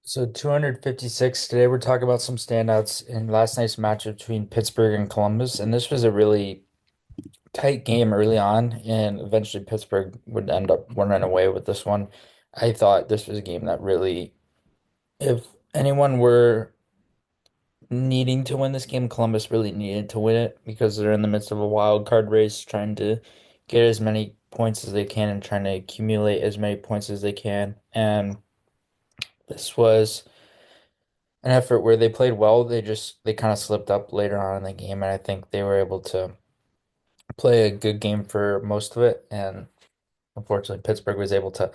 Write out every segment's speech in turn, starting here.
So 256, today we're talking about some standouts in last night's match between Pittsburgh and Columbus. And this was a really tight game early on, and eventually Pittsburgh would end up running away with this one. I thought this was a game that really, if anyone were needing to win this game, Columbus really needed to win it because they're in the midst of a wild card race trying to get as many points as they can and trying to accumulate as many points as they can. And this was an effort where they played well. They kind of slipped up later on in the game, and I think they were able to play a good game for most of it. And unfortunately, Pittsburgh was able to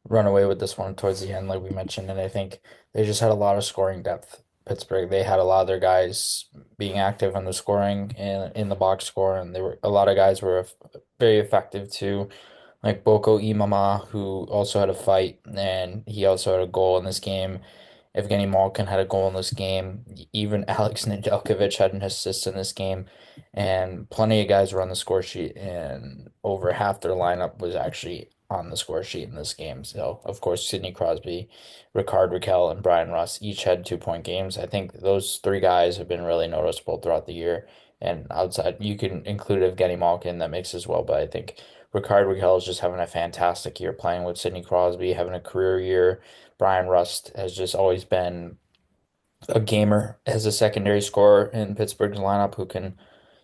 run away with this one towards the end, like we mentioned. And I think they just had a lot of scoring depth. Pittsburgh, they had a lot of their guys being active on the scoring and in the box score, and they were a lot of guys were very effective too, like Boko Imama, who also had a fight, and he also had a goal in this game. Evgeny Malkin had a goal in this game. Even Alex Nedeljkovic had an assist in this game. And plenty of guys were on the score sheet, and over half their lineup was actually on the score sheet in this game. So, of course, Sidney Crosby, Ricard Raquel, and Brian Russ each had 2-point games. I think those three guys have been really noticeable throughout the year. And outside, you can include Evgeny Malkin in that mix as well. But I think Ricard Raquel is just having a fantastic year playing with Sidney Crosby, having a career year. Brian Rust has just always been a gamer as a secondary scorer in Pittsburgh's lineup who can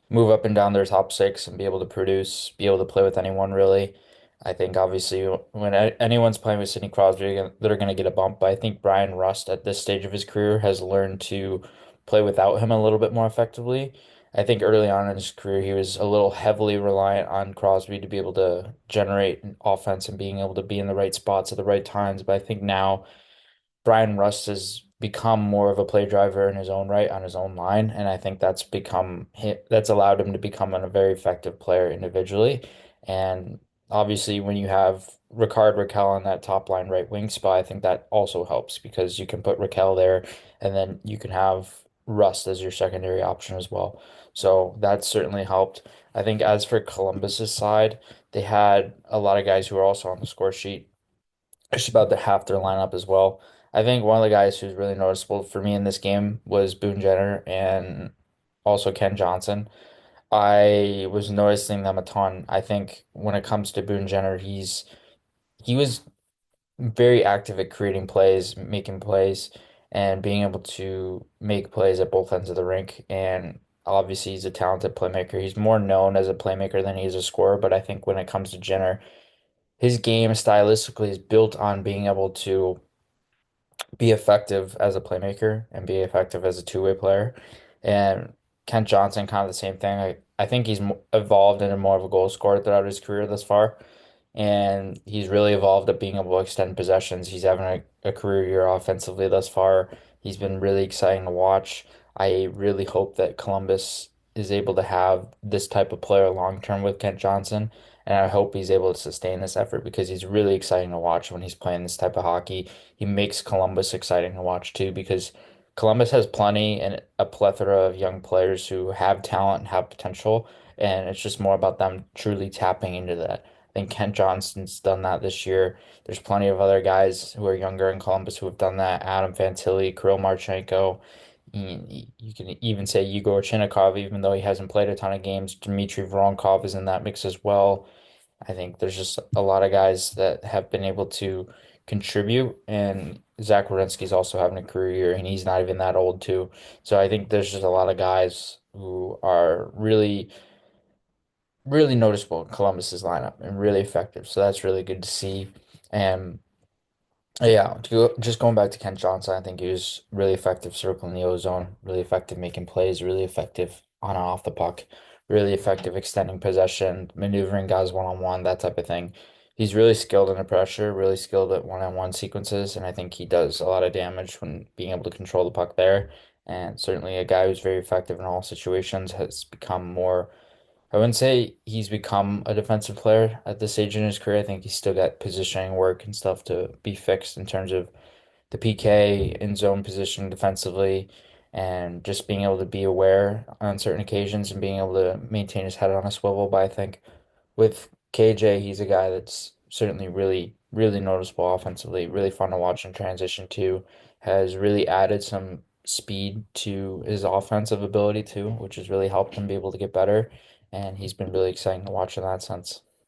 move up and down their top six and be able to produce, be able to play with anyone really. I think obviously when anyone's playing with Sidney Crosby, they're going to get a bump. But I think Brian Rust at this stage of his career has learned to play without him a little bit more effectively. I think early on in his career, he was a little heavily reliant on Crosby to be able to generate an offense and being able to be in the right spots at the right times. But I think now Brian Rust has become more of a play driver in his own right on his own line, and I think that's allowed him to become a very effective player individually. And obviously, when you have Ricard Raquel on that top line right wing spot, I think that also helps because you can put Raquel there, and then you can have Rust as your secondary option as well. So that certainly helped. I think as for Columbus's side, they had a lot of guys who are also on the score sheet just about the half their lineup as well. I think one of the guys who's really noticeable for me in this game was Boone Jenner and also Ken Johnson. I was noticing them a ton. I think when it comes to Boone Jenner, he was very active at creating plays, making plays, and being able to make plays at both ends of the rink. And obviously, he's a talented playmaker. He's more known as a playmaker than he is a scorer. But I think when it comes to Jenner, his game stylistically is built on being able to be effective as a playmaker and be effective as a two-way player. And Kent Johnson, kind of the same thing. I think he's evolved into more of a goal scorer throughout his career thus far. And he's really evolved at being able to extend possessions. He's having a career year offensively thus far. He's been really exciting to watch. I really hope that Columbus is able to have this type of player long term with Kent Johnson. And I hope he's able to sustain this effort because he's really exciting to watch when he's playing this type of hockey. He makes Columbus exciting to watch too because Columbus has plenty and a plethora of young players who have talent and have potential, and it's just more about them truly tapping into that. I think Kent Johnson's done that this year. There's plenty of other guys who are younger in Columbus who have done that. Adam Fantilli, Kirill Marchenko. You can even say Igor Chinnikov, even though he hasn't played a ton of games. Dmitry Voronkov is in that mix as well. I think there's just a lot of guys that have been able to contribute, and Zach Werenski's also having a career year, and he's not even that old too. So I think there's just a lot of guys who are really, really noticeable in Columbus's lineup and really effective. So that's really good to see. And yeah, just going back to Kent Johnson, I think he was really effective circling the ozone, really effective making plays, really effective on and off the puck, really effective extending possession, maneuvering guys one-on-one, that type of thing. He's really skilled under pressure, really skilled at one-on-one sequences, and I think he does a lot of damage when being able to control the puck there. And certainly a guy who's very effective in all situations has become more. I wouldn't say he's become a defensive player at this stage in his career. I think he's still got positioning work and stuff to be fixed in terms of the PK in zone position defensively and just being able to be aware on certain occasions and being able to maintain his head on a swivel. But I think with KJ, he's a guy that's certainly really really noticeable offensively, really fun to watch in transition too. Has really added some speed to his offensive ability too, which has really helped him be able to get better. And he's been really exciting to watch in that sense.